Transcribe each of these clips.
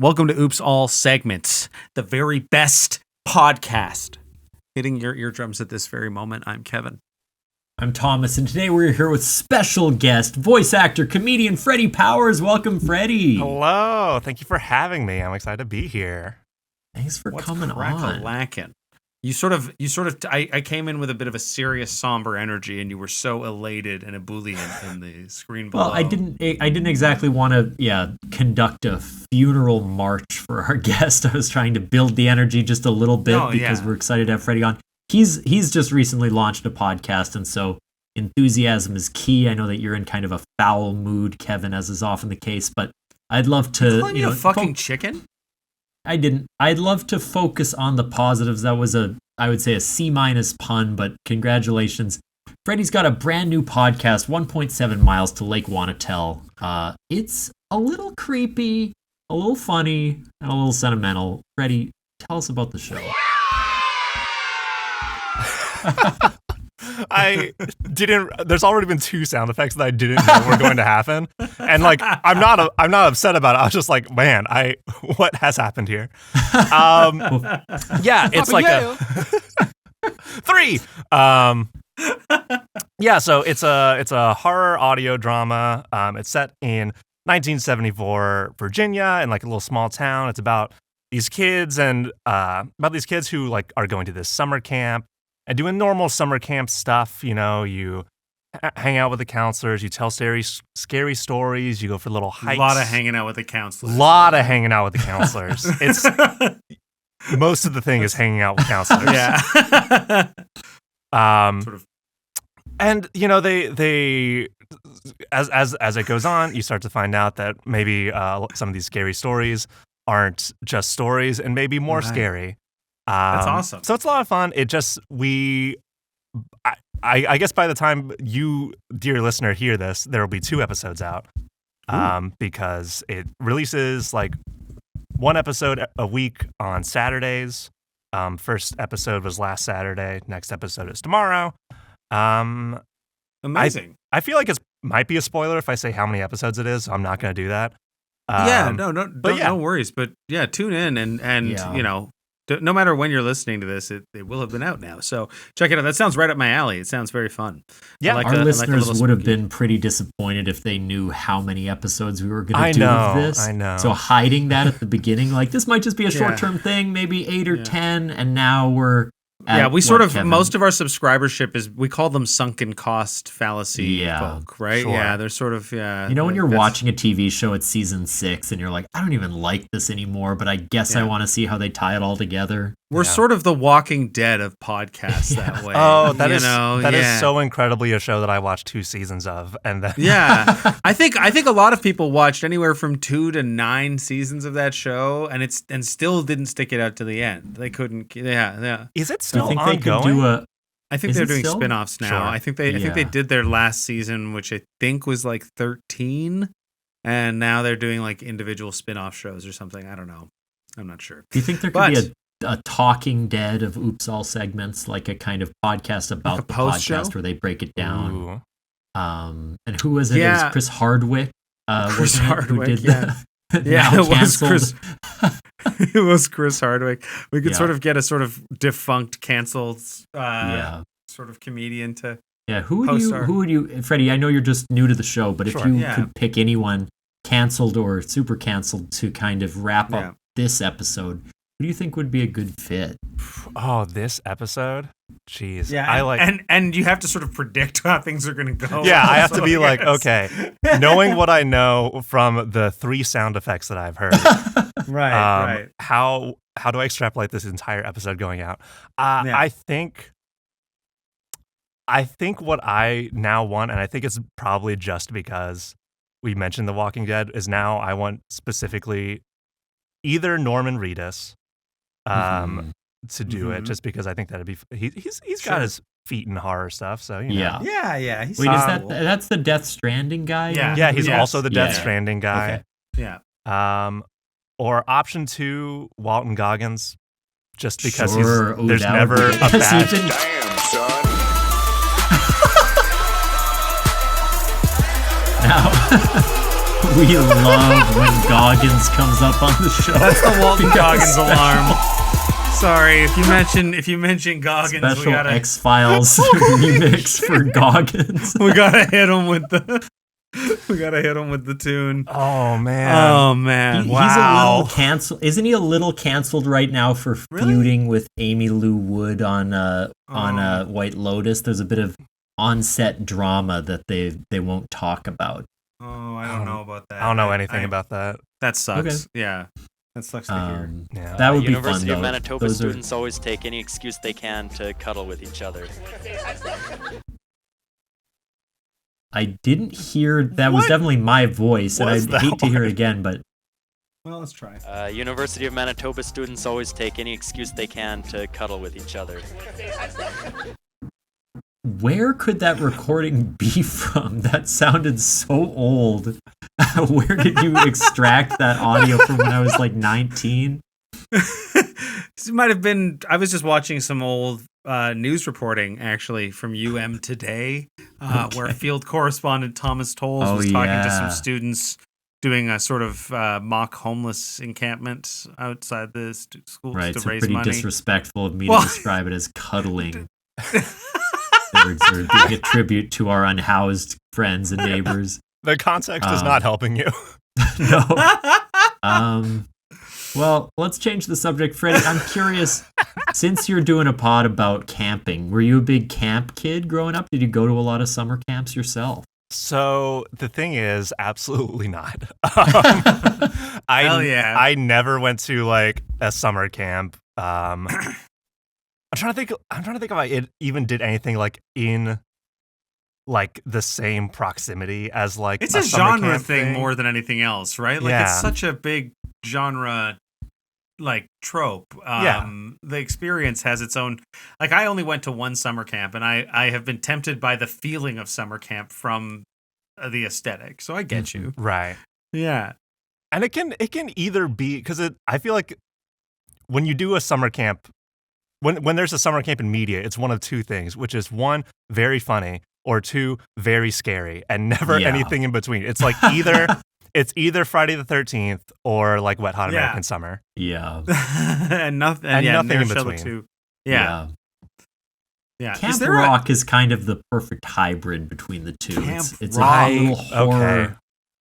Welcome to Oops All Segments, the very best podcast. Hitting your eardrums at this very moment, I'm Kevin. I'm Thomas, and today we're here with special guest, voice actor, comedian Freddie Powers. Welcome, Freddie. Hello. Thank you for having me. I'm excited to be here. Thanks for coming on. Lacking. I came in with a bit of a serious, somber energy, and you were so elated and ebullient in the screen below. Well, I didn't exactly want to, conduct a funeral march for our guest. I was trying to build the energy just a little bit because we're excited to have Freddie on. He's just recently launched a podcast, and so enthusiasm is key. I know that you're in kind of a foul mood, Kevin, as is often the case, but I'd love to. Calling you a fucking chicken? I didn't. I'd love to focus on the positives. That was I would say a C- pun, but congratulations. Freddie's got a brand new podcast, 1.7 miles to Lake Wanatel. It's a little creepy, a little funny, and a little sentimental. Freddie, tell us about the show. There's already been 2 sound effects that I didn't know were going to happen. And I'm not upset about it. I was just like, man, what has happened here? It's like a 3. So it's a horror audio drama. It's set in 1974 Virginia in like a little small town. It's about these kids who are going to this summer camp and doing normal summer camp stuff. You know, you hang out with the counselors, you tell scary stories, you go for little hikes. A lot of hanging out with the counselors. It's most of the thing is hanging out with counselors. Yeah. And you know, they as it goes on, you start to find out that maybe some of these scary stories aren't just stories and maybe more scary. That's awesome. So it's a lot of fun. I guess by the time you, dear listener, hear this, there will be 2 episodes out, because it releases like 1 episode a week on Saturdays. First episode was last Saturday. Next episode is tomorrow. Amazing. I feel like it might be a spoiler if I say how many episodes it is. So I'm not going to do that. No worries. But yeah, tune in and you know, no matter when you're listening to this, it will have been out now. So check it out. That sounds right up my alley. It sounds very fun. Yeah, our listeners would have been pretty disappointed if they knew how many episodes we were going to do of this. I know. So hiding that at the beginning, like this might just be a short-term thing, maybe 8 or 10, and now we're Kevin? Most of our subscribership is, we call them sunken cost fallacy folk, right? Sure. Yeah, they're sort of, You know when you're watching a TV show at season 6 and you're like, I don't even like this anymore, but I guess I want to see how they tie it all together. We're sort of the Walking Dead of podcasts that way. Oh, that is so incredibly a show that I watched 2 seasons of, and then I think a lot of people watched anywhere from 2 to 9 seasons of that show, and still didn't stick it out to the end. They couldn't. Yeah. Is it still think ongoing? They could do I think they're doing spin-offs now. Sure. I think they did their last season, which I think was like 13, and now they're doing like individual spin-off shows or something. I don't know. I'm not sure. Do you think there could be a Talking Dead of Oops All Segments, like a kind of podcast about like the podcast show where they break it down? And who was it? It was Chris Hardwick. Chris Hardwick, who did it was Chris. It was Chris Hardwick. We could sort of get a sort of defunct, canceled, sort of comedian to. Yeah, who would you, Freddie? I know you're just new to the show, but if you could pick anyone canceled or super canceled to kind of wrap up this episode, who do you think would be a good fit? Oh, this episode? Jeez. Yeah, and you have to sort of predict how things are going to go. Yeah, I have to be like, okay, knowing what I know from the 3 sound effects that I've heard. Right. How do I extrapolate this entire episode going out? I think what I now want, and I think it's probably just because we mentioned The Walking Dead, is now I want specifically either Norman Reedus to do it, just because I think that'd be he's got his feet in horror stuff, so you know. Yeah. Wait, is that's the Death Stranding guy? Yeah, he's also the Death Stranding guy. Okay. Yeah. Or option 2, Walton Goggins, just because there's never a bad. Damn, son. We love when Goggins comes up on the show. That's the Walton Goggins alarm. Sorry, if you mention Goggins, special we gotta X-Files remix for Goggins. we gotta hit him with the tune. Oh man. Oh man. Wow. He's a little canceled. Isn't he a little canceled right now for feuding with Amy Lou Wood on White Lotus? There's a bit of on-set drama that they won't talk about. Oh, I don't know about that. I don't know anything about that. That sucks. Okay. Yeah. That sucks to hear. Yeah. That would be fun, University of though. Manitoba students always take any excuse they can to cuddle with each other. I didn't hear that. Was definitely my voice, and I'd hate to hear it again, but... Well, let's try. University of Manitoba students always take any excuse they can to cuddle with each other. Where could that recording be from? That sounded so old. Where did you extract that audio from when I was like 19? It might have been. I was just watching some old news reporting actually from UM Today, where field correspondent Thomas Tolles was talking to some students doing a sort of mock homeless encampment outside the schools to raise pretty money. Disrespectful of me to describe it as cuddling. We're being a tribute to our unhoused friends and neighbors. The context is not helping you. No. Well, let's change the subject. Freddie, I'm curious, since you're doing a pod about camping, were you a big camp kid growing up? Did you go to a lot of summer camps yourself? So the thing is, absolutely not. Hell yeah. I never went to like a summer camp. I'm trying to think if I even did anything like in like the same proximity as like it's a genre camp thing more than anything else, right? Like it's such a big genre like trope. The experience has its own. Like I only went to one summer camp, and I have been tempted by the feeling of summer camp from the aesthetic. So I get you, right? Yeah, and it can either be because I feel like when you do a summer camp. When there's a summer camp in media, it's one of two things, which is one, very funny, or two, very scary, and never anything in between. It's like either Friday the 13th or like Wet Hot American Summer. Yeah. and nothing in between. Yeah. Camp Rock is kind of the perfect hybrid between the two. It's a little horror,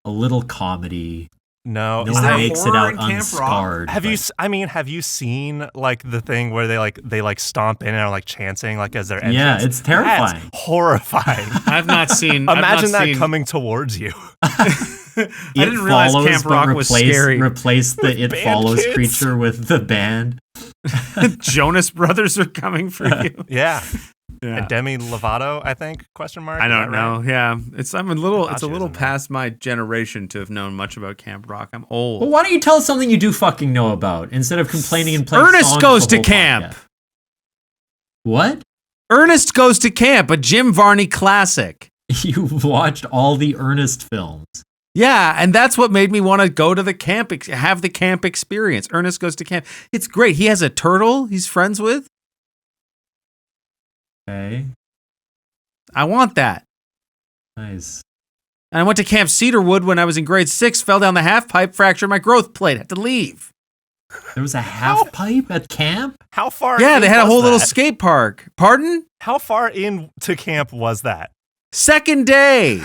a little comedy. No one makes it out unscarred. Have you seen like the thing where they stomp in and are like chanting like as their entrance? Yeah, it's terrifying. That's horrifying. I've not seen. Imagine that coming towards you. I didn't realize Camp Rock was scary. Replace the It Follows creature with the band. Jonas Brothers are coming for you. Yeah. And Demi Lovato, I think? Question mark. I don't know. Right? Yeah, it's a little past my generation to have known much about Camp Rock. I'm old. Well, why don't you tell us something you do fucking know about instead of complaining and playing Ernest songs Goes the to whole Camp. Podcast? What? Ernest Goes to Camp, a Jim Varney classic. You watched all the Ernest films. Yeah, and that's what made me want to go to the camp, have the camp experience. Ernest Goes to Camp. It's great. He has a turtle he's friends with. Okay. I want that. Nice. And I went to Camp Cedarwood when I was in grade 6, fell down the half pipe, fractured my growth plate, had to leave. There was a half pipe at camp? How far? Yeah, they had a whole little skate park. Pardon? How far into camp was that? Second day.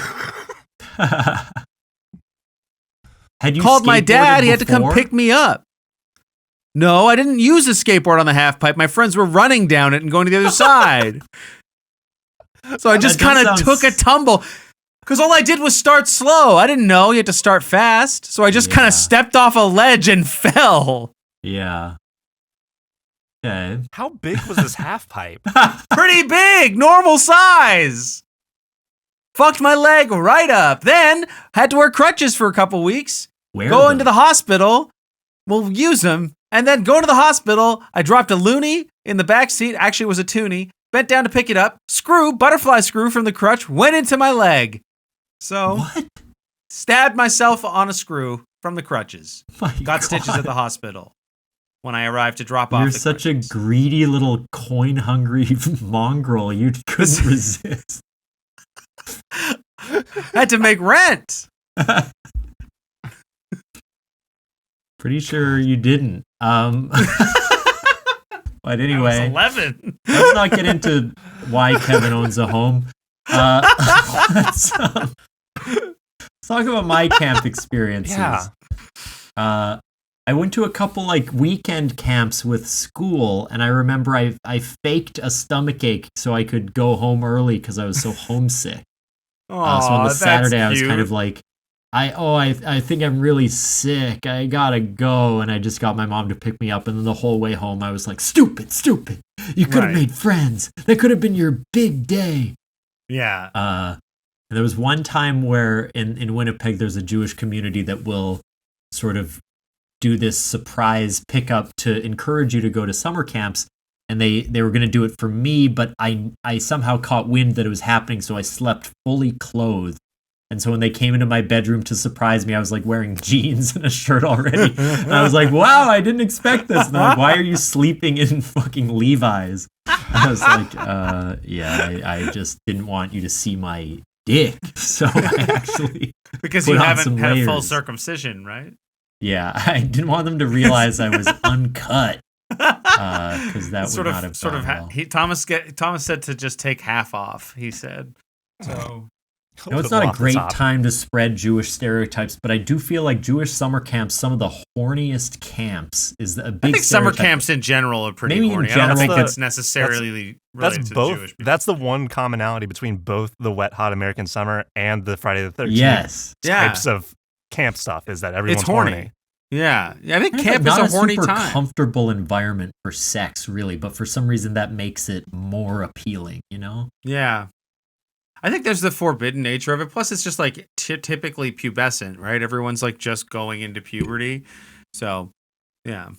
Had you called my dad, he had to come before? pick me up. No, I didn't use a skateboard on the half pipe. My friends were running down it and going to the other side. So I just kind of took a tumble. Because all I did was start slow. I didn't know you had to start fast. So I just kind of stepped off a ledge and fell. Yeah. Okay. How big was this half pipe? Pretty big, normal size. Fucked my leg right up. Then had to wear crutches for a couple weeks. Go into the hospital. We'll use them. And then go to the hospital. I dropped a loonie in the back seat. Actually, it was a toonie. Bent down to pick it up. Butterfly screw from the crutch, went into my leg. So, stabbed myself on a screw from the crutches. Got stitches at the hospital when I arrived to drop off the crutches. You're such a greedy little coin-hungry mongrel. You couldn't resist. Had to make rent. Pretty sure you didn't. But anyway, 11. Let's not get into why Kevin owns a home. Let's talk about my camp experiences. Yeah. I went to a couple like weekend camps with school, and I remember I faked a stomachache so I could go home early because I was so homesick. So on the Saturday, I was kind of like, I think I'm really sick. I gotta go. And I just got my mom to pick me up. And then the whole way home, I was like, stupid. You could have made friends. That could have been your big day. Yeah. And there was one time where in Winnipeg, there's a Jewish community that will sort of do this surprise pickup to encourage you to go to summer camps. And they were going to do it for me, but I somehow caught wind that it was happening. So I slept fully clothed. And so when they came into my bedroom to surprise me, I was like wearing jeans and a shirt already. And I was like, wow, I didn't expect this. And they're like, why are you sleeping in fucking Levi's? I was like, I just didn't want you to see my dick. So I actually because you haven't had a full circumcision, right? Yeah, I didn't want them to realize I was uncut. Because that would not have gone well. Thomas said to just take half off, he said. So... No, it's not a great time to spread Jewish stereotypes, but I do feel like Jewish summer camps, some of the horniest camps, is a big. I think summer camps in general are pretty horny. I don't think that's necessarily related to Jewish people. That's the one commonality between both the Wet Hot American Summer and the Friday the 13th. Yes, types of camp stuff is that everyone's horny. Yeah, I think camp is a horny super time. Comfortable environment for sex, really, but for some reason that makes it more appealing. You know? Yeah. I think there's the forbidden nature of it. Plus, it's just like typically pubescent, right? Everyone's like just going into puberty. So, yeah.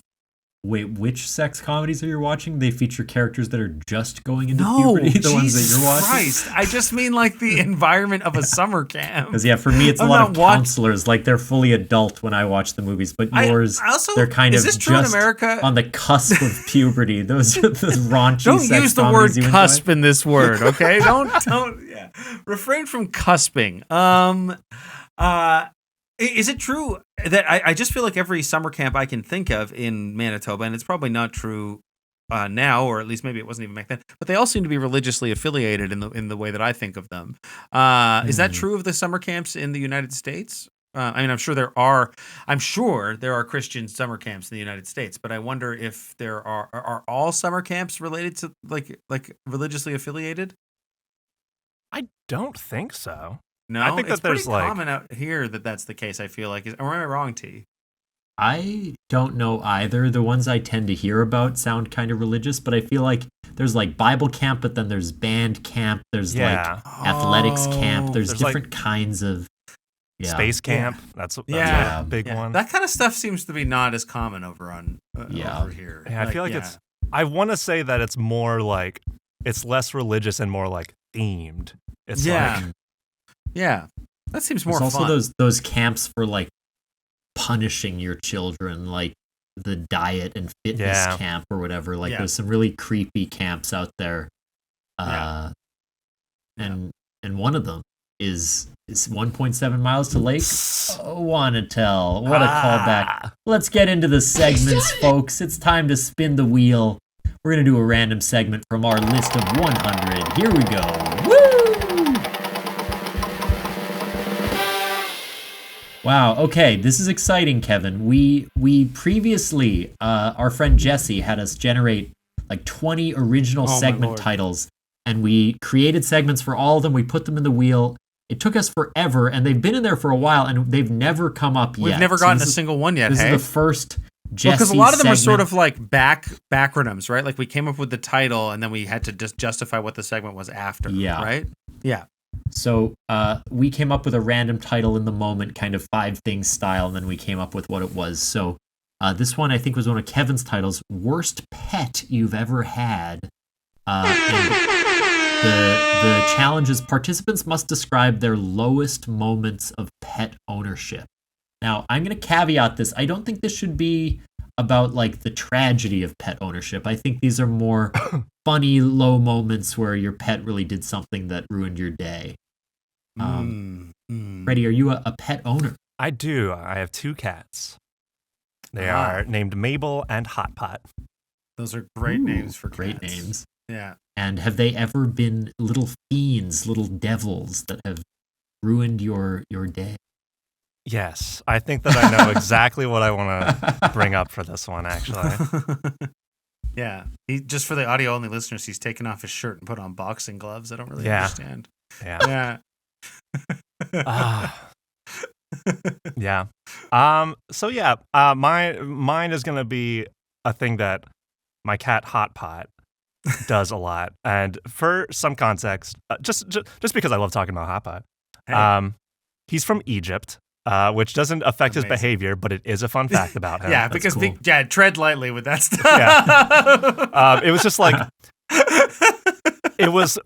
Wait, which sex comedies are you watching? They feature characters that are just going into puberty? The ones that you're watching? Christ. I just mean like the environment of a summer camp. Because, for me, it's a lot of counselors. Like, they're fully adult when I watch the movies. But yours, they're kind of just on the cusp of puberty. Those are the raunchy Don't sex use the word comedies cusp in this word, okay? Don't, refrain from cusping. Is it true that I just feel like every summer camp I can think of in Manitoba, and it's probably not true now, or at least maybe it wasn't even back then, but they all seem to be religiously affiliated in the way that I think of them. Is that true of the summer camps in the United States? I mean, I'm sure there are Christian summer camps in the United States, but I wonder if there are all summer camps related to like religiously affiliated? I don't think so. No, I think it's that there's pretty common out here that's the case. I feel like, or am I wrong, T? I don't know either. The ones I tend to hear about sound kind of religious, but I feel like there's like Bible camp, but then there's band camp. There's like athletics camp. There's different kinds of space camp. That's a big one. That kind of stuff seems to be not as common over here. Yeah, I feel like it's. I want to say that it's more like it's less religious and more like themed. It's yeah, that seems more fun. There's also those camps for like punishing your children, like the diet and fitness camp or whatever. Like there's some really creepy camps out there. And one of them is 1.7 miles to Lake Wanatel. What a callback. Let's get into the segments, folks. It's time to spin the wheel. We're going to do a random segment from our list of 100. Here we go. Woo! Wow. Okay, this is exciting, Kevin. We previously, our friend Jesse had us generate like 20 original segment titles, and we created segments for all of them. We put them in the wheel. It took us forever, and they've been in there for a while, and they've never come up yet. We've never gotten a single one yet. This is the first Jesse because a lot of them segment. are sort of like backronyms, right? Like we came up with the title, and then we had to just justify what the segment was after. Yeah. Right. Yeah. So we came up with a random title in the moment, kind of 5 things style, and then we came up with what it was. So this one I think was one of Kevin's titles, Worst Pet You've Ever Had. And the challenge is participants must describe their lowest moments of pet ownership. Now, I'm going to caveat this. I don't think this should be about like the tragedy of pet ownership. I think these are more funny, low moments where your pet really did something that ruined your day. Freddie, are you a pet owner? I do. I have 2 cats. They are named Mabel and Hot Pot. Those are great names for cats. Great names. Yeah. And have they ever been little fiends, little devils that have ruined your day? Yes, I think that I know exactly what I want to bring up for this one, actually. Yeah. Just for the audio-only listeners, he's taken off his shirt and put on boxing gloves. I don't really understand. Yeah. Yeah. So yeah, mine is gonna be a thing that my cat Hot Pot does a lot, and for some context, just because I love talking about Hot Pot. Hey. He's from Egypt. Which doesn't affect his behavior, but it is a fun fact about him. Yeah, That's because cool. tread lightly with that stuff. Yeah. It was just like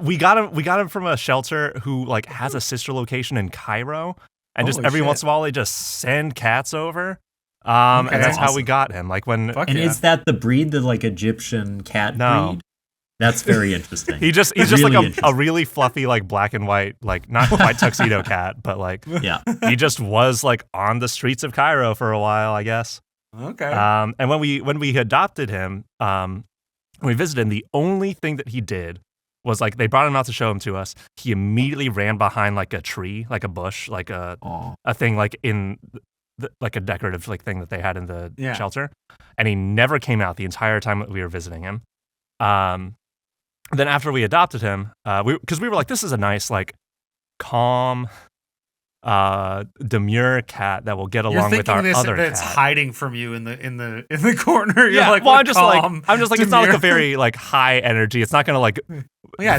we got him from a shelter who like has a sister location in Cairo, and just every once in a while they just send cats over. And that's how we got him. Like when is that the breed, the like Egyptian cat breed? That's very interesting. He's just really like a really fluffy, like black and white, like not quite tuxedo cat, but like he just was like on the streets of Cairo for a while, I guess. Okay. And when we adopted him, when we visited him, the only thing that he did was like they brought him out to show him to us. He immediately ran behind like a tree, like a bush, like a thing like in like a decorative like thing that they had in the shelter, and he never came out the entire time that we were visiting him. Then after we adopted him, because we were like, this is a nice, like, calm, demure cat that will get along with our other cat. That's hiding from you in the corner. You're like, well, I'm just like, demure. It's not like a very like high energy. It's not gonna like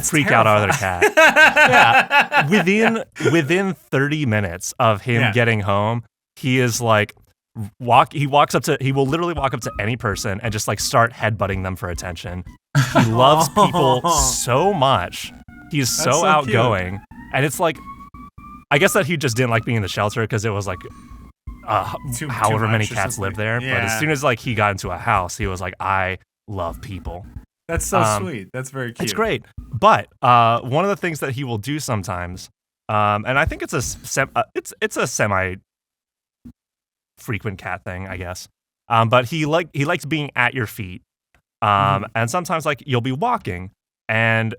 freak out our other cat. Within 30 minutes of him getting home, he is like. He will literally walk up to any person and just like start headbutting them for attention. He loves people so much. He's so outgoing. Cute. And it's like, I guess that he just didn't like being in the shelter because it was like however many cats live there. Yeah. But as soon as like he got into a house, he was like, I love people. That's so sweet. That's very cute. It's great. But one of the things that he will do sometimes, and I think it's a semi frequent cat thing, I guess. But he likes being at your feet. And sometimes like you'll be walking and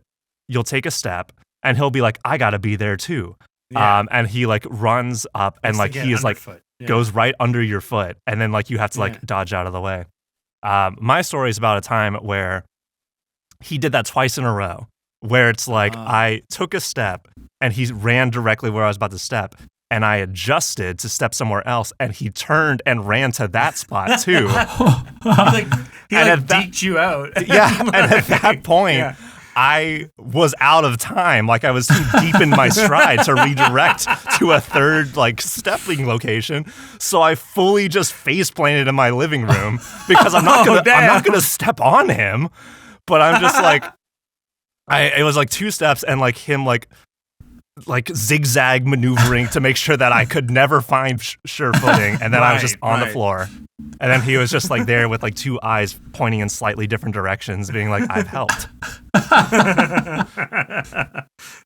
you'll take a step and he'll be like, I gotta be there too. Yeah. And he like runs up and like he is like goes right under your foot, and then like you have to like dodge out of the way. My story is about a time where he did that twice in a row, where it's like I took a step and he ran directly where I was about to step. And I adjusted to step somewhere else, and he turned and ran to that spot too. he deked you out. Yeah, and at that point, I was out of time. Like I was too deep in my stride to redirect to a third like stepping location. So I fully just face planted in my living room because I'm not gonna step on him. But I'm just like, it was like two steps and like him like zigzag maneuvering to make sure that I could never find sure footing, and then I was just on the floor, and then he was just like there with like two eyes pointing in slightly different directions, being like, "I've helped."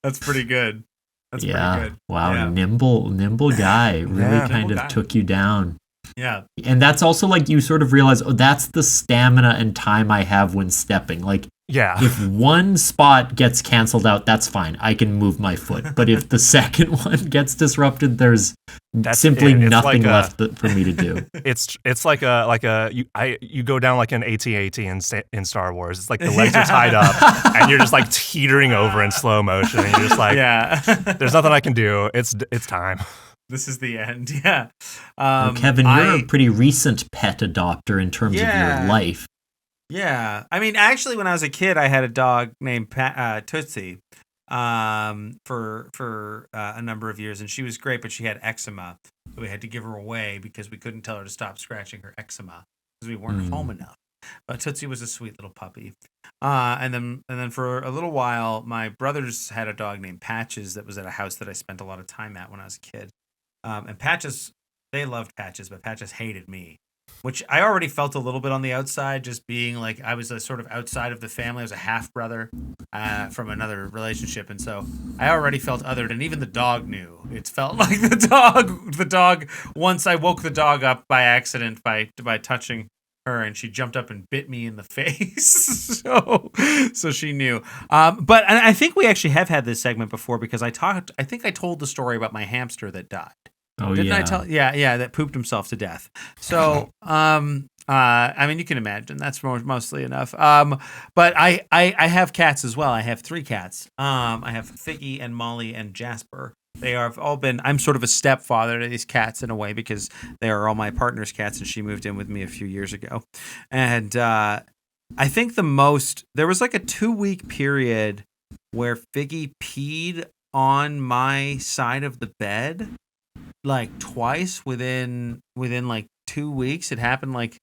That's pretty good. That's pretty good. Wow, yeah. nimble guy. Really kind of took you down. Yeah. And that's also like you sort of realize, that's the stamina and time I have when stepping. Like, if one spot gets canceled out, that's fine. I can move my foot. But if the second one gets disrupted, there's simply nothing left for me to do. It's like you go down like an AT-AT in Star Wars. It's like the legs are tied up and you're just like teetering over in slow motion. And you're just like, there's nothing I can do. It's time. This is the end. Yeah. Kevin, you're a pretty recent pet adopter in terms of your life. Yeah. I mean, actually, when I was a kid, I had a dog named Tootsie for a number of years, and she was great, but she had eczema. So we had to give her away because we couldn't tell her to stop scratching her eczema because we weren't home enough. But Tootsie was a sweet little puppy. And then for a little while, my brothers had a dog named Patches that was at a house that I spent a lot of time at when I was a kid. And Patches, they loved Patches, but Patches hated me. which I already felt a little bit on the outside, just being like I was a sort of outside of the family. I was a half brother from another relationship, and so I already felt othered. And even the dog knew. It felt like the dog. Once I woke the dog up by accident by touching her, and she jumped up and bit me in the face. so she knew. But I think we actually have had this segment before because I think I told the story about my hamster that died. Oh, Didn't yeah. I tell? Yeah, that pooped himself to death. So, I mean, you can imagine that's mostly enough. But I have cats as well. I have 3 cats. I have Figgy and Molly and Jasper. They have all been. I'm sort of a stepfather to these cats in a way because they are all my partner's cats, and she moved in with me a few years ago. And I think there was like a 2-week period where Figgy peed on my side of the bed. Like twice within like 2 weeks. It happened like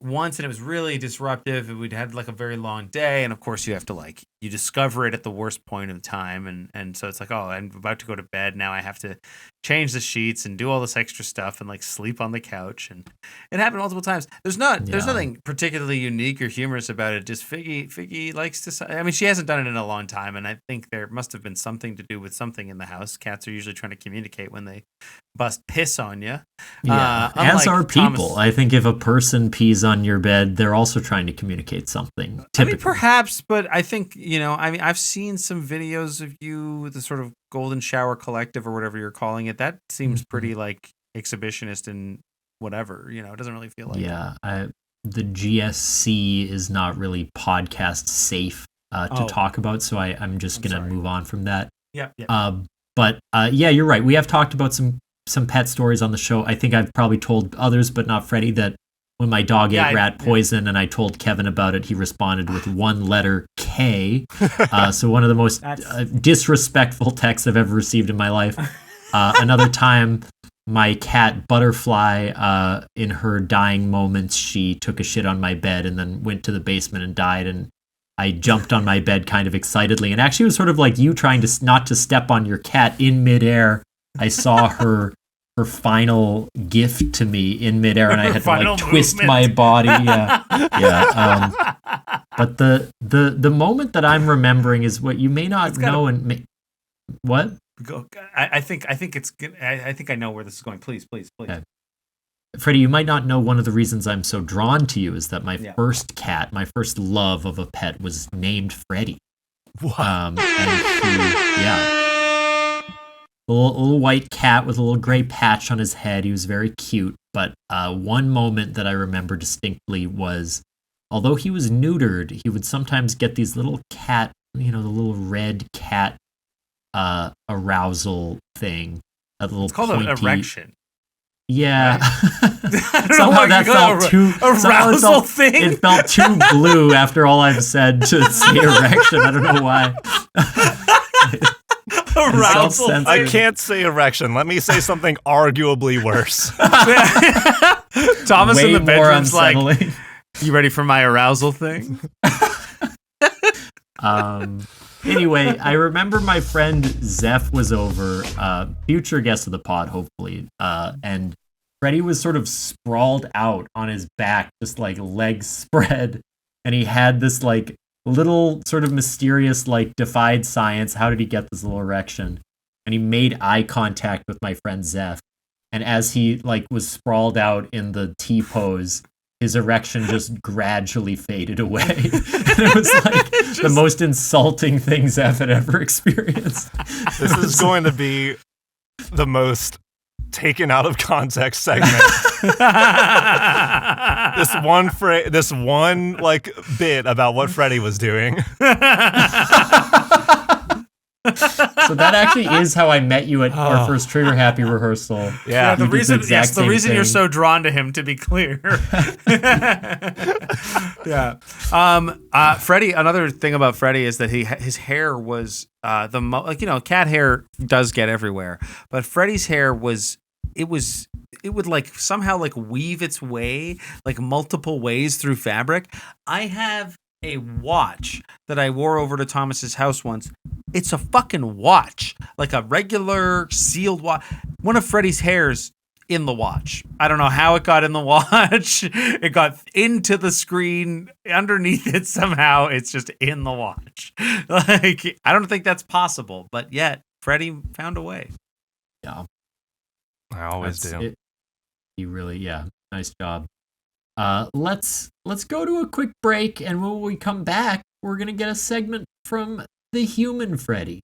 once, and it was really disruptive. We'd had like a very long day, and of course you have to you discover it at the worst point of time, and so it's like, oh, I'm about to go to bed now. I have to change the sheets and do all this extra stuff and like sleep on the couch, and it happened multiple times. There's nothing particularly unique or humorous about it. Just Figgy likes to. I mean, she hasn't done it in a long time, and I think there must have been something to do with something in the house. Cats are usually trying to communicate when they bust piss on you. Yeah, as are people. I think if a person pees on your bed, they're also trying to communicate something. Typically. I mean, perhaps, but I think, I mean, I've seen some videos of you, the sort of Golden Shower Collective or whatever you're calling it. That seems pretty like exhibitionist and whatever, it doesn't really feel like. Yeah, the GSC is not really podcast safe to talk about, so I'm just going to move on from that. Yeah. But you're right. We have talked about some pet stories on the show. I think I've probably told others, but not Freddie, that when my dog ate rat poison and I told Kevin about it, he responded with one letter K. So one of the most disrespectful texts I've ever received in my life. Another time, my cat Butterfly, in her dying moments, she took a shit on my bed and then went to the basement and died. And I jumped on my bed kind of excitedly. And actually it was sort of like you trying to not to step on your cat in midair. I saw her final gift to me in midair, and I had to twist my body. Yeah. But the moment that I'm remembering is what you may not know. What? I think it's good. I think I know where this is going. Please. Okay. Freddie, you might not know one of the reasons I'm so drawn to you is that my first cat, my first love of a pet, was named Freddie. What? A little white cat with a little gray patch on his head. He was very cute. But one moment that I remember distinctly was, although he was neutered, he would sometimes get these little cat, the little red cat arousal thing. It's called an erection. Yeah. Right? Somehow that felt too arousal thing. It felt too blue after all I've said to say erection. I don't know why. Arousal. I can't say erection. Let me say something arguably worse. Thomas way in the bedroom's like, unsettling. You ready for my arousal thing? Anyway, I remember my friend Zeph was over, future guest of the pod, hopefully, and Freddie was sort of sprawled out on his back, just like legs spread, and he had this like little sort of mysterious, like, defied science. How did he get this little erection? And he made eye contact with my friend Zeph. And as he like was sprawled out in the T pose, his erection just gradually faded away. And it was like the most insulting thing Zeph had ever experienced. This is going to be the most taken out of context segment. this one like bit about what Freddie was doing. So that actually is how I met you at our first Trigger Happy rehearsal. Yeah, the reason you're so drawn to him, to be clear. Yeah. Freddie. Another thing about Freddie is that his hair was cat hair does get everywhere, but Freddie's hair it would like somehow like weave its way like multiple ways through fabric. I have a watch that I wore over to Thomas's house once. It's a fucking watch, like a regular sealed watch. One of Freddie's hairs in the watch. I don't know how it got in the watch. It got into the screen underneath it somehow. It's just in the watch. Like, I don't think that's possible, but yet Freddie found a way. Yeah. I always do. He really, nice job. Let's go to a quick break, and when we come back, we're gonna get a segment from the human Freddie.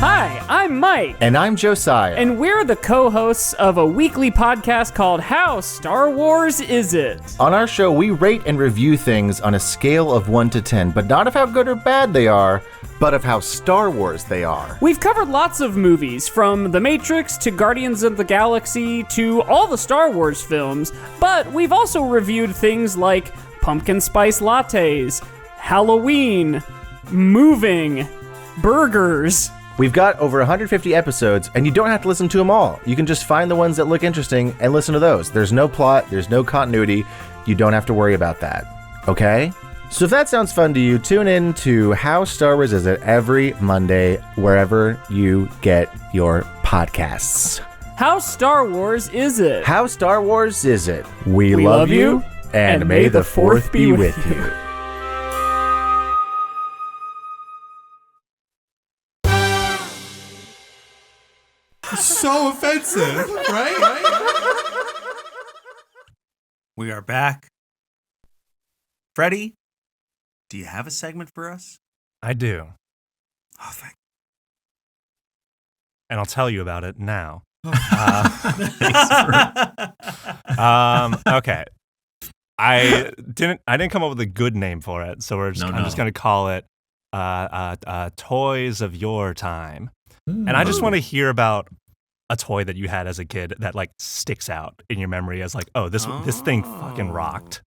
Hi, I'm Mike. And I'm Josiah. And we're the co-hosts of a weekly podcast called How Star Wars Is It? On our show, we rate and review things on a scale of 1 to 10, but not of how good or bad they are, but of how Star Wars they are. We've covered lots of movies, from The Matrix to Guardians of the Galaxy to all the Star Wars films, but we've also reviewed things like pumpkin spice lattes, Halloween, moving, burgers. We've got over 150 episodes, and you don't have to listen to them all. You can just find the ones that look interesting and listen to those. There's no plot, there's no continuity. You don't have to worry about that. Okay? So if that sounds fun to you, tune in to How Star Wars Is It every Monday, wherever you get your podcasts. How Star Wars Is It? How Star Wars Is It? We love you, and may the fourth be with you. So offensive, right? We are back. Freddie, do you have a segment for us? I do. Oh, thank And I'll tell you about it now. you. Okay. I didn't come up with a good name for it, so I'm just gonna call it Toys of Your Time. And I just want to hear about a toy that you had as a kid that like sticks out in your memory as like, this thing fucking rocked.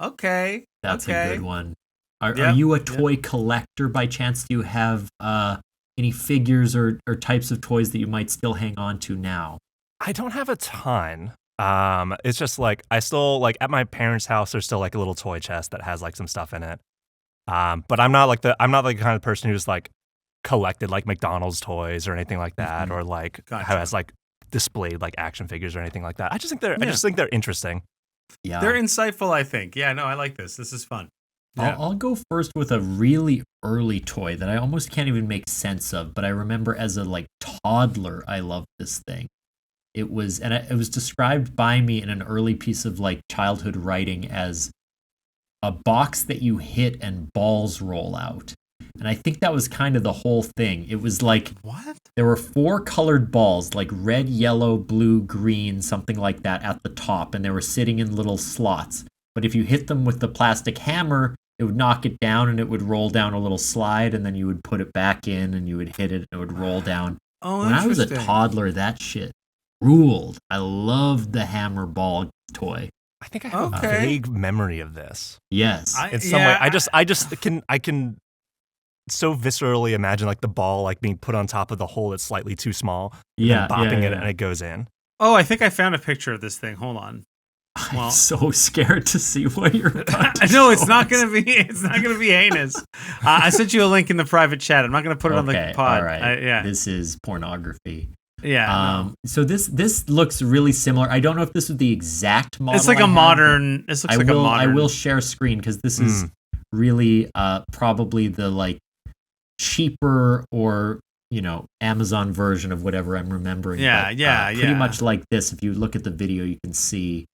Okay. That's a good one. Are you a toy collector by chance? Do you have any figures or types of toys that you might still hang on to now? I don't have a ton. It's just like I still like at my parents' house. There's still like a little toy chest that has like some stuff in it. But I'm not like the kind of person who's like collected like McDonald's toys or anything like that, or like has like displayed like action figures or anything like that. I just think they're interesting. Yeah, they're insightful, I think. Yeah, no, I like this. This is fun. Yeah. I'll go first with a really early toy that I almost can't even make sense of, but I remember as a like toddler, I loved this thing. It was described by me in an early piece of like childhood writing as a box that you hit and balls roll out. And I think that was kind of the whole thing. It was like, what? There were 4 colored balls, like red, yellow, blue, green, something like that at the top, and they were sitting in little slots. But if you hit them with the plastic hammer, it would knock it down and it would roll down a little slide, and then you would put it back in and you would hit it and it would roll down. Oh, when I was a toddler, that shit ruled. I loved the hammer ball toy. I think I have a vague memory of this. Yes. In some way. I can so viscerally imagine like the ball like being put on top of the hole that's slightly too small. And bopping it and it goes in. Oh, I think I found a picture of this thing. Hold on. I'm so scared to see what you're about to No, it's not gonna be heinous. I sent you a link in the private chat. I'm not gonna put it on the pod. All right. Yeah. This is pornography. Yeah. So this looks really similar. I don't know if this is the exact model. It's like a modern. This looks like a modern. I will share screen because this is really probably the like cheaper or Amazon version of whatever I'm remembering. Pretty much like this. If you look at the video, you can see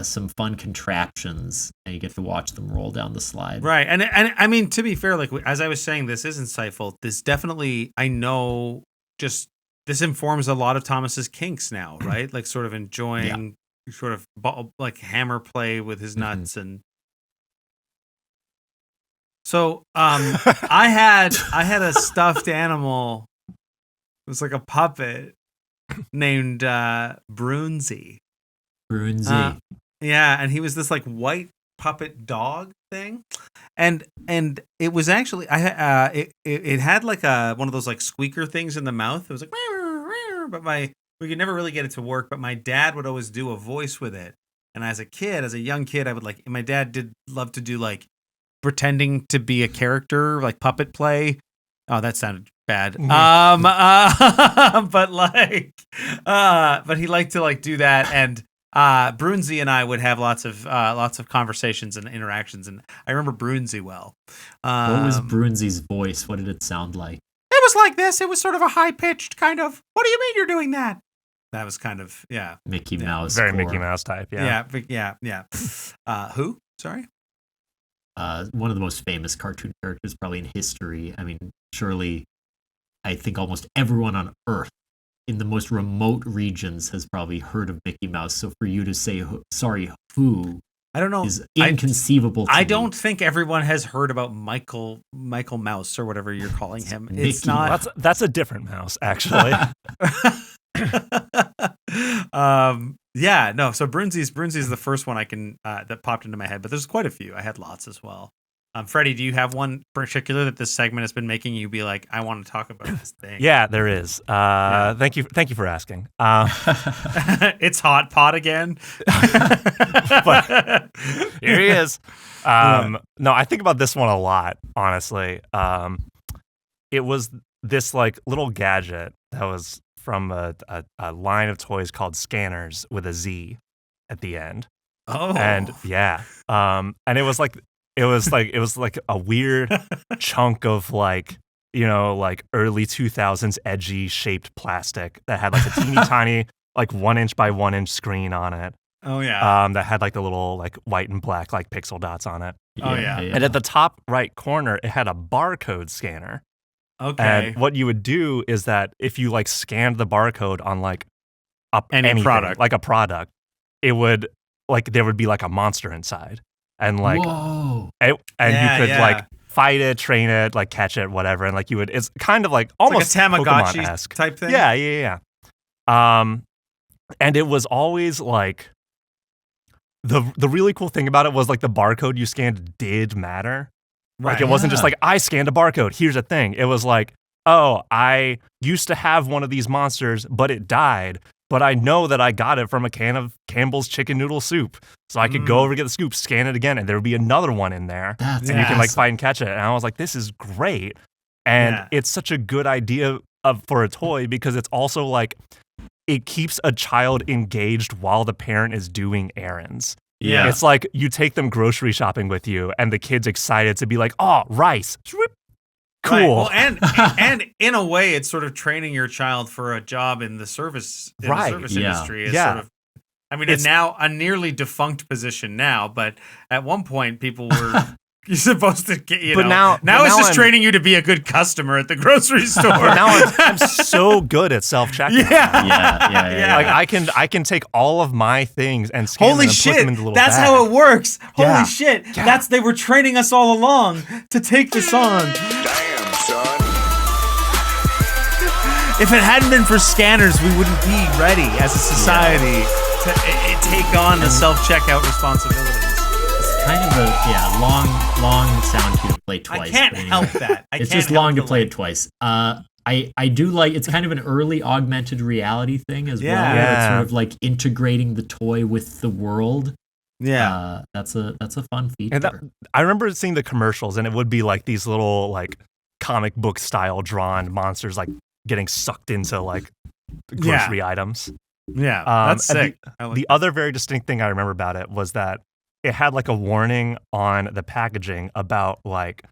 some fun contraptions, and you get to watch them roll down the slide. Right, and I mean, to be fair, like as I was saying, this is insightful. This definitely, I know, just this informs a lot of Thomas's kinks now, right? Like sort of enjoying sort of like hammer play with his nuts and. So I had a stuffed animal. It was like a puppet named Brunsy. Brunsy. Yeah, and he was this like white puppet dog thing, and it was actually it had like one of those like squeaker things in the mouth. It was like, but we could never really get it to work. But my dad would always do a voice with it, And as a young kid, I would like. My dad did love to do like pretending to be a character, like puppet play. Oh, that sounded bad. But he liked to like do that, and Brunsey and I would have lots of conversations and interactions, and I remember Brunsey well. What was Brunsey's voice? What did it sound like? It was like this. It was sort of a high pitched kind of. What do you mean you're doing that? That was kind of Mickey Mouse. Very core. Mickey Mouse type. Yeah. Who? Sorry. One of the most famous cartoon characters probably in history. I mean, surely, I think almost everyone on Earth in the most remote regions has probably heard of Mickey Mouse. So for you to say, who? I don't know. Is inconceivable. I don't think everyone has heard about Michael Mouse or whatever you're calling him. It's not. That's a different mouse, actually. So Brunsey's the first one I can that popped into my head, but there's quite a few. I had lots as well. Freddie, do you have one particular that this segment has been making you be like, I want to talk about this thing? Yeah, there is. Thank you for asking. It's hot pot again. But here he is. No, I think about this one a lot, honestly. It was this like little gadget that was from a line of toys called Skannerz with a Z at the end. Oh. And and it was like a weird chunk of like early 2000s edgy shaped plastic that had like a teeny tiny like 1 inch by 1 inch screen on it. Oh yeah. That had like the little like white and black like pixel dots on it. Yeah. And at the top right corner, it had a barcode scanner. Okay. And what you would do is that if you like scanned the barcode on like any product, like a product, it would like there would be like a monster inside, and like whoa, and you could like fight it, train it, like catch it, whatever, and like you would. It's kind of like almost like a Tamagotchi Pokemon-esque type thing. Yeah. And it was always like the really cool thing about it was like the barcode you scanned did matter. Like it wasn't just like, I scanned a barcode, here's a thing. It was like, oh, I used to have one of these monsters, but it died. But I know that I got it from a can of Campbell's chicken noodle soup. So I could go over, get the scoop, scan it again, and there would be another one in there. That's and you can like fight and catch it. And I was like, this is great. And it's such a good idea for a toy because it's also like, it keeps a child engaged while the parent is doing errands. Yeah. It's like you take them grocery shopping with you and the kid's excited to be like, oh, rice. Cool. Right. Well, and in a way, it's sort of training your child for a job in the service industry. Is sort of, I mean, it's now a nearly defunct position now, but at one point people were you're supposed to get, now it's just training you to be a good customer at the grocery store. But now I'm so good at self-checking. Yeah. Like I can take all of my things and scan them and put them in the little that's bag. how it works. Yeah. Holy shit. Yeah. They were training us all along to take this on. Damn, son. If it hadn't been for Skannerz, we wouldn't be ready as a society to take on the self-checkout responsibilities. Kind of a long sound cue to play twice. I can't help that. It's just long to play it twice. I do like it's kind of an early augmented reality thing as well. It's sort of like integrating the toy with the world. Yeah, that's a fun feature. And I remember seeing the commercials, and it would be like these little like comic book style drawn monsters like getting sucked into like grocery items. Yeah, that's sick. The other very distinct thing I remember about it was that it had like a warning on the packaging about like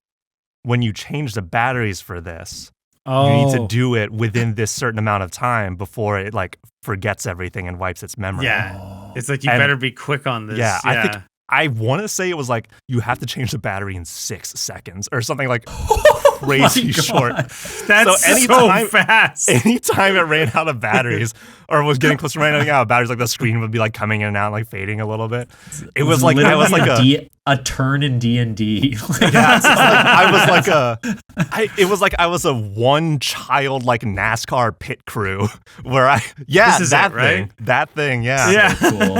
when you change the batteries for this, you need to do it within this certain amount of time before it like forgets everything and wipes its memory. Yeah, it's like you better be quick on this. Yeah, I think I want to say it was like you have to change the battery in 6 seconds or something like crazy short. That's so fast. Anytime it ran out of batteries or was getting close to running out of batteries, like the screen would be like coming in and out, like fading a little bit. It was like I was like a turn in D&D. It was like I was a one child like NASCAR pit crew where this is that thing, right? That thing, yeah. Cool.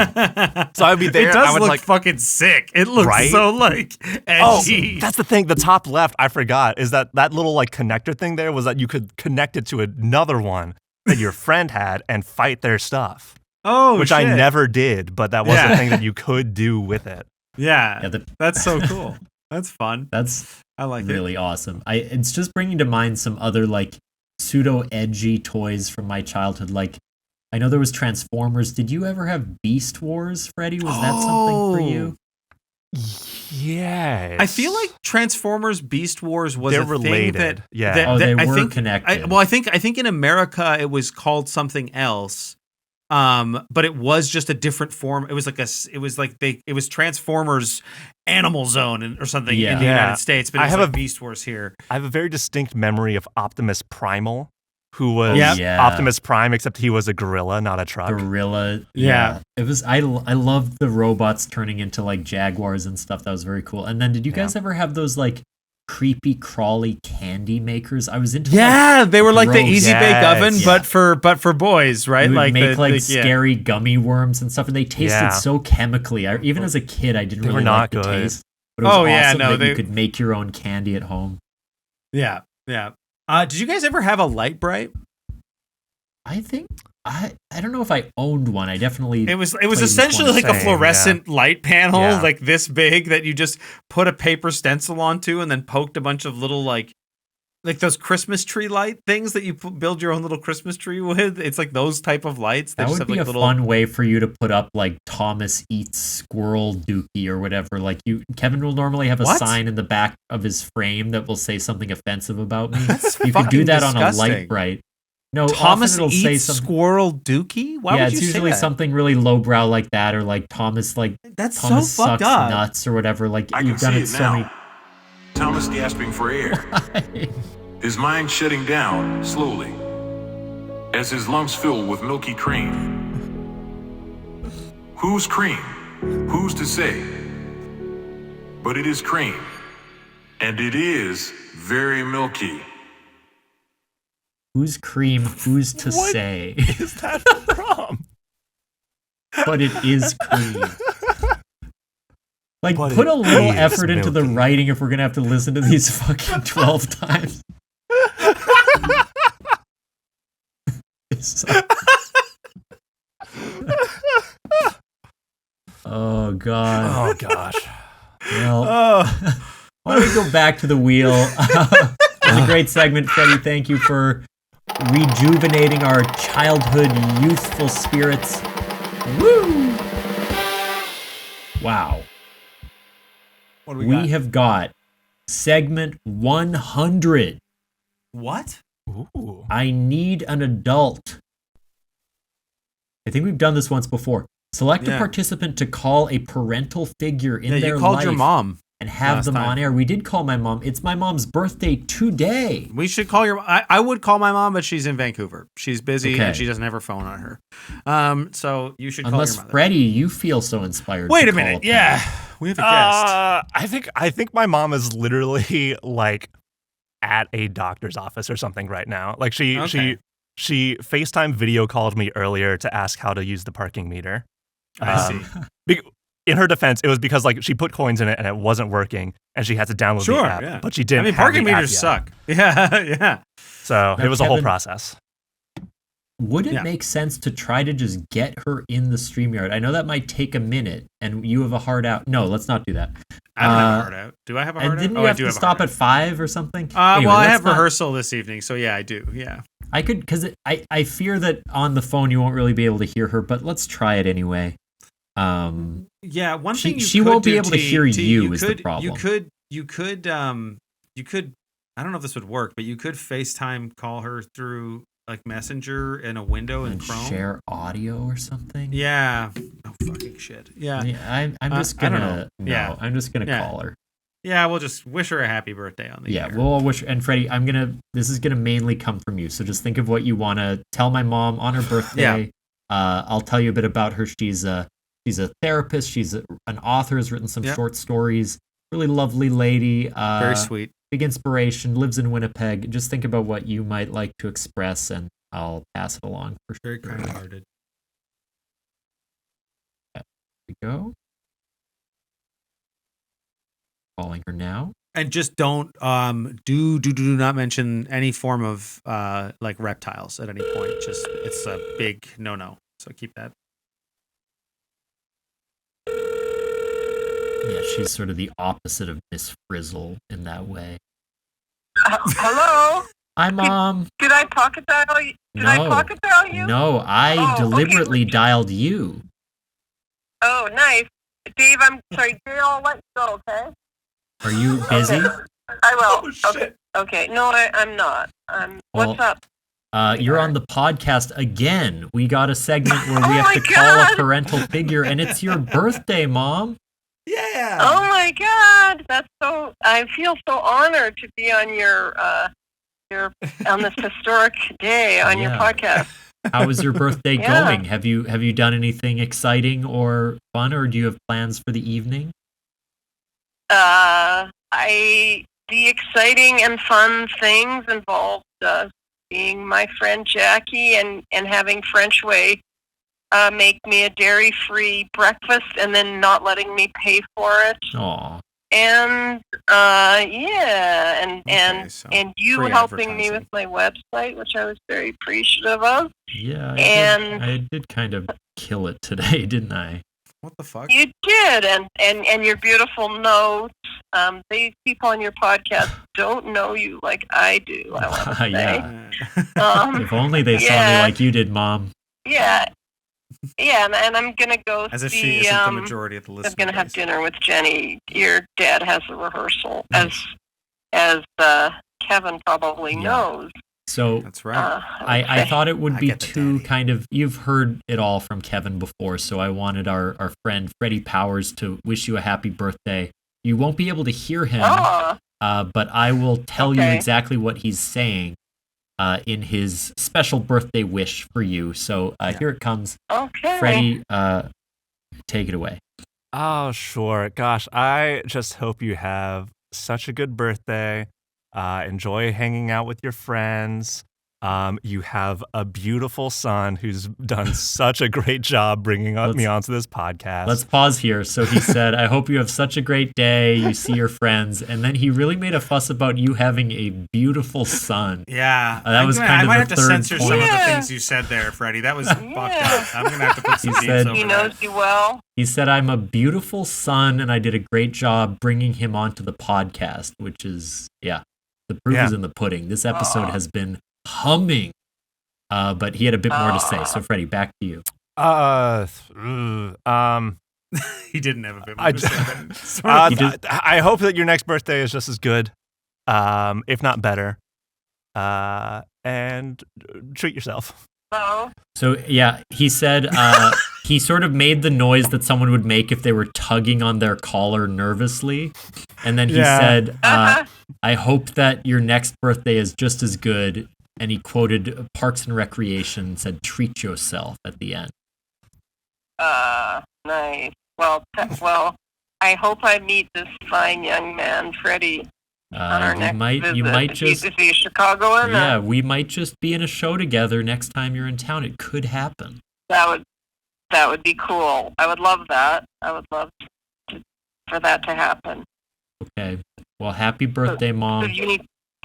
So I'd be there. It does I would look like fucking sick. It looks so like edgy. Oh, that's the thing. The top left, I forgot, is that little like connector thing there was that you could connect it to another one that your friend had and fight their stuff. Oh, which shit. I never did, but that was a thing that you could do with it. Yeah, that's so cool. That's fun. I like really awesome. It's just bringing to mind some other like pseudo edgy toys from my childhood. Like I know there was Transformers. Did you ever have Beast Wars, Freddie? Was that something for you? Yes. I feel like Transformers Beast Wars was They're related. Thing that, Yeah. they I were think, connected. I think in America it was called something else. But it was just a different form. It was like Transformers Animal Zone or something in the United States, but it was Beast Wars here. I have a very distinct memory of Optimus Primal, who was Optimus Prime, except he was a gorilla, not a truck. Gorilla. Yeah. It was I loved the robots turning into like jaguars and stuff. That was very cool. And then did you guys ever have those like creepy crawly candy makers? I was into they were like the Easy Bake Oven, but for boys, right? We like would make scary gummy worms and stuff, and they tasted so chemically. Even as a kid, I didn't really like the taste. But it was awesome that you could make your own candy at home. Yeah. Did you guys ever have a Light Bright? I think I don't know if I owned one. I definitely it was essentially like a fluorescent light panel, like this big, that you just put a paper stencil onto and then poked a bunch of little like those Christmas tree light things that you build your own little Christmas tree with. It's like those type of lights. That would be a fun way for you to put up like Thomas eats squirrel dookie or whatever. Like Kevin will normally have a sign in the back of his frame that will say something offensive about me. You could do that disgusting. On a Light Bright. No, Thomas it'll eats say something, squirrel dookie? Why would you say that? it's usually something really lowbrow like that, or like Thomas that's Thomas so fucked sucks up. Nuts or whatever. Like I you've can done see it so now. many. Thomas gasping for air. His mind shutting down slowly as his lungs fill with milky cream. Whose cream? Who's to say? But it is cream, and it is very milky. Who's cream? Who's to say? Is that from? But it is cream. Like, put a little effort into the writing if we're gonna have to listen to these fucking 12 times. Oh god. Oh gosh. Well, why don't we go back to the wheel? It was a great segment, Freddie. Thank you for rejuvenating our childhood, youthful spirits. Woo! Wow. What do we have got segment 100. What? Ooh. I need an adult. I think we've done this once before. Select a participant to call a parental figure in their life. You called your mom. And have them on air. We did call my mom. It's my mom's birthday today. We should call your. I would call my mom, but she's in Vancouver. She's busy and she doesn't have her phone on her. So you should call your mother. Freddie, you feel so inspired. Wait a minute. Yeah, we have a guest. I think my mom is literally like at a doctor's office or something right now. Like she FaceTime video called me earlier to ask how to use the parking meter. I see. In her defense, it was because like she put coins in it and it wasn't working, and she had to download the app. But she didn't. I mean, parking meters suck. Yeah. So it was a whole process. Would it make sense to try to just get her in the StreamYard? I know that might take a minute, and you have a hard out. No, let's not do that. I don't have a hard out. Do I have a hard out? And didn't you have to stop at 5 or something? Anyway, well, I have rehearsrsal this evening, so yeah, I do. Yeah. I could, because I fear that on the phone you won't really be able to hear her, but let's try it anyway. Yeah, one thing she won't be able to hear you is the problem. You could I don't know if this would work, but you could FaceTime call her through like Messenger in a window in Chrome. Share audio or something. Yeah. Oh fucking shit. Yeah. I'm just gonna I'm just gonna call her. Yeah, we'll just wish her a happy birthday on the air. Yeah, we'll wish. And Freddie, this is gonna mainly come from you. So just think of what you want to tell my mom on her birthday. I'll tell you a bit about her. She's a therapist. She's an author. Has written some short stories. Really lovely lady. Very sweet. Big inspiration. Lives in Winnipeg. Just think about what you might like to express, and I'll pass it along for sure. Very kind-hearted. There we go. Calling her now. And just don't do not mention any form of like reptiles at any point. Just it's a big no. So keep that Yeah, she's sort of the opposite of Miss Frizzle in that way. Hello? Hi, Mom. Did I pocket dial you? No, I deliberately dialed you. Oh, nice. Dave, I'm sorry. Dave, I'll let you go, okay? Are you busy? Okay. I will. Oh, shit. Okay. No, I'm not. What's up? You're on the podcast again. We got a segment where we Oh have to my call a God. parental figure, and it's your birthday, Mom. Yeah. Oh my God, that's so. I feel so honored to be on your on this historic day on your Yeah. podcast. How is your birthday Yeah. going? Have you done anything exciting or fun, or do you have plans for the evening? The exciting and fun things involved seeing my friend Jackie and having French Way make me a dairy-free breakfast and then not letting me pay for it. Aw. And and you free helping me advertising. with my website, which I was very appreciative of. Yeah, And- I did kind of kill it today, didn't I? What the fuck? You did, and your beautiful notes. These people on your podcast don't know you like I do. I want to say. Yeah. Um, If only they saw me yeah. like you did, Mom. yeah, and I'm gonna go As if see. she isn't the majority of the I'm listeners. gonna have dinner with Jenny. Your dad has a rehearsal, Nice. as Kevin probably knows. So That's right. I thought it would I be get the too daddy. kind of, you've heard it all from Kevin before, so I wanted our friend Freddie Powers to wish you a happy birthday. You won't be able to hear him, Oh, but I will tell you Okay. exactly what he's saying in his special birthday wish for you. So here it comes. okay. Freddie, take it away. Oh, sure. Gosh, I just hope you have such a good birthday. Enjoy hanging out with your friends. You have a beautiful son who's done such a great job bringing me onto this podcast. Let's pause here. So he said, I hope you have such a great day. You see your friends. And then he really made a fuss about you having a beautiful son. Yeah. That was kind I of might the have to third censor some of the point. things you said there, Freddie. That was fucked Yeah. up. I'm going to have to put some He beeps said- over He knows that. you well. He said, I'm a beautiful son and I did a great job bringing him onto the podcast, which is, the proof is in the pudding. This episode has been humming. But he had a bit more to say. So, Freddie, back to you. He didn't have a bit I more to say. I hope that your next birthday is just as good, if not better. And treat yourself. So, So, he said he sort of made the noise that someone would make if they were tugging on their collar nervously. And then he said, I hope that your next birthday is just as good. And he quoted Parks and Recreation and said, treat yourself at the end. nice. Well, I hope I meet this fine young man, Freddie, on our next visit. You might Is he a Chicagoan? Yeah, we might just be in a show together next time you're in town. It could happen. That would be cool. I would love that. I would love for that to happen. Okay. Well, happy birthday, So Mom.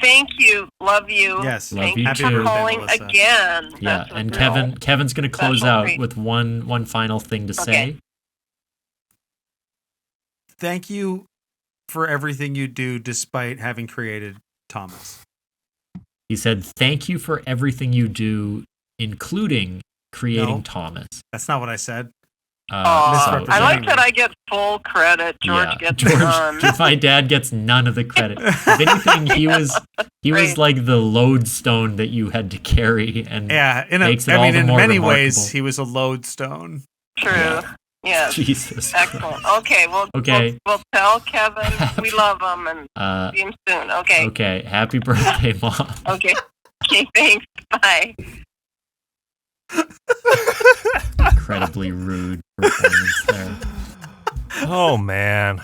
thank you. Love you. Yes. Love Thank you you Happy for too. calling Melissa. again. Yeah, That's and a real Kevin's going to close special out treat. with one final thing to say. Okay. Thank you for everything you do despite having created Thomas. He said, thank you for everything you do, including creating No. Thomas. That's not what I said. I misrepresenting like me. that I get full credit. George gets none. My dad gets none of the credit. If anything, he was Great. like the lodestone that you had to carry, and Yeah, makes it all the in more many remarkable. ways, he was a lodestone. True. Yeah. Yes. Jesus. Excellent. Okay. Okay. We'll tell Kevin we love him and see him soon. Okay. Okay. Happy birthday, Mom. Okay. Okay. Thanks. Bye. Incredibly rude performance there. Oh, man.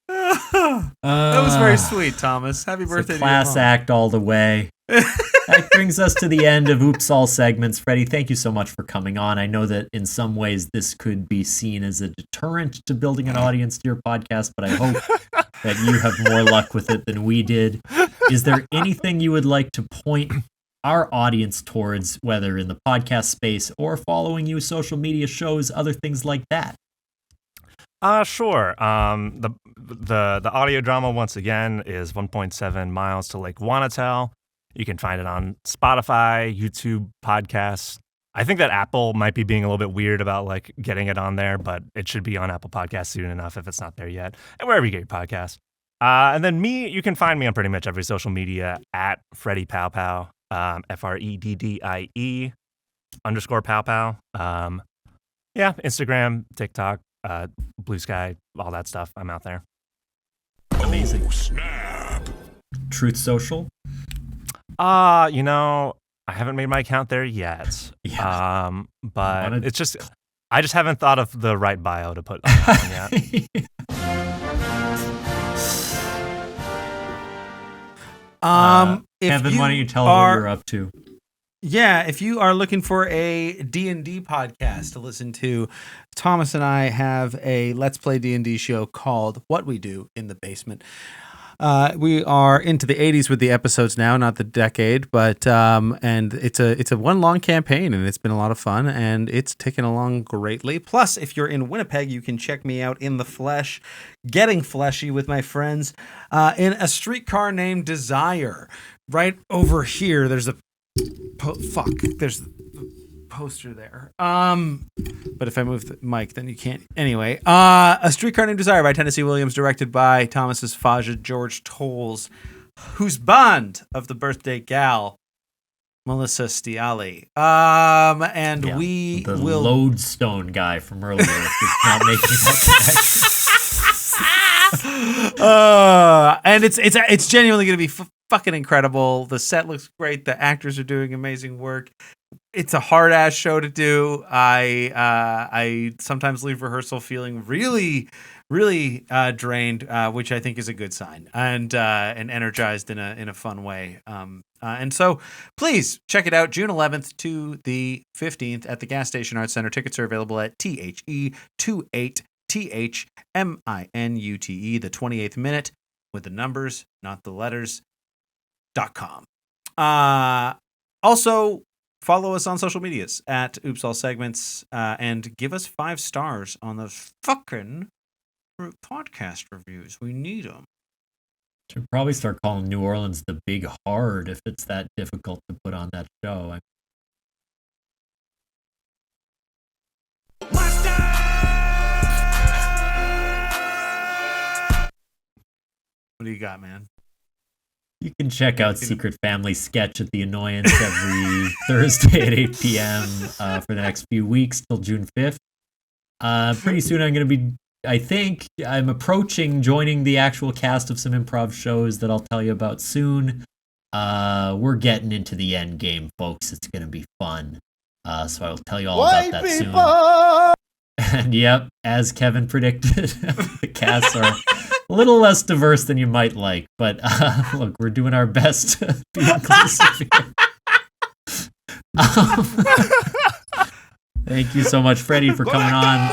That was very sweet, Thomas. Happy It's birthday a to you. class act all the way. That brings us to the end of Oops All segments. Freddie, thank you so much for coming on. I know that in some ways this could be seen as a deterrent to building an audience to your podcast, but I hope that you have more luck with it than we did. Is there anything you would like to point our audience towards, whether in the podcast space or following you social media shows, other things like that? Sure. The audio drama once again is 1.7 miles to Lake Wanatel. You can find it on Spotify, YouTube, podcasts. I think that Apple might be being a little bit weird about like getting it on there, but it should be on Apple Podcasts soon enough if it's not there yet, and wherever you get your podcasts. And then you can find me on pretty much every social media at Freddie Powpow, FREDDIE _Powpow. Yeah, Instagram, TikTok, Blue Sky, all that stuff. I'm out there. Amazing. Snap. Truth Social? I haven't made my account there yet. Yeah. But it's just, I just haven't thought of the right bio to put on yet. Kevin, why don't you tell them what you're up to? Yeah, if you are looking for a D&D podcast to listen to, Thomas and I have a Let's Play D&D show called What We Do in the Basement. We are into the 80s with the episodes now, not the decade, but and it's a one long campaign, and it's been a lot of fun, and it's ticking along greatly. Plus, if you're in Winnipeg, you can check me out in the flesh, getting fleshy with my friends in a streetcar named Desire. Right over here, there's a there's the poster there. But if I move the mic, then you can't. Anyway, A Streetcar Named Desire by Tennessee Williams, directed by Thomas Faja, George Tolles, whose band of the birthday gal, Melissa Steele. And yeah, we the will Lodestone guy from earlier. Not making that connection. And it's genuinely going to be fucking incredible. The set looks great. The actors are doing amazing work. It's a hard ass show to do. I sometimes leave rehearsal feeling really, really drained, which I think is a good sign, and energized in a fun way. And so please check it out, June 11th to the 15th at the Gas Station Arts Center. Tickets are available at THE28THMINUTE, the 28th minute with the numbers, not the letters. .com. Also, follow us on social medias at Oops All Segments, and give us 5 stars on those fucking podcast reviews. We need them. Should probably start calling New Orleans the Big Hard if it's that difficult to put on that show. What do you got, man? You can check out Secret Family Sketch at the Annoyance every Thursday at 8 p.m. For the next few weeks till June 5th. Pretty soon I think I'm approaching joining the actual cast of some improv shows that I'll tell you about soon. We're getting into the end game, folks. It's going to be fun. So I'll tell you all about that soon. And yep, as Kevin predicted, the casts are a little less diverse than you might like, but look, we're doing our best to be inclusive here. Thank you so much, Freddie, for coming on.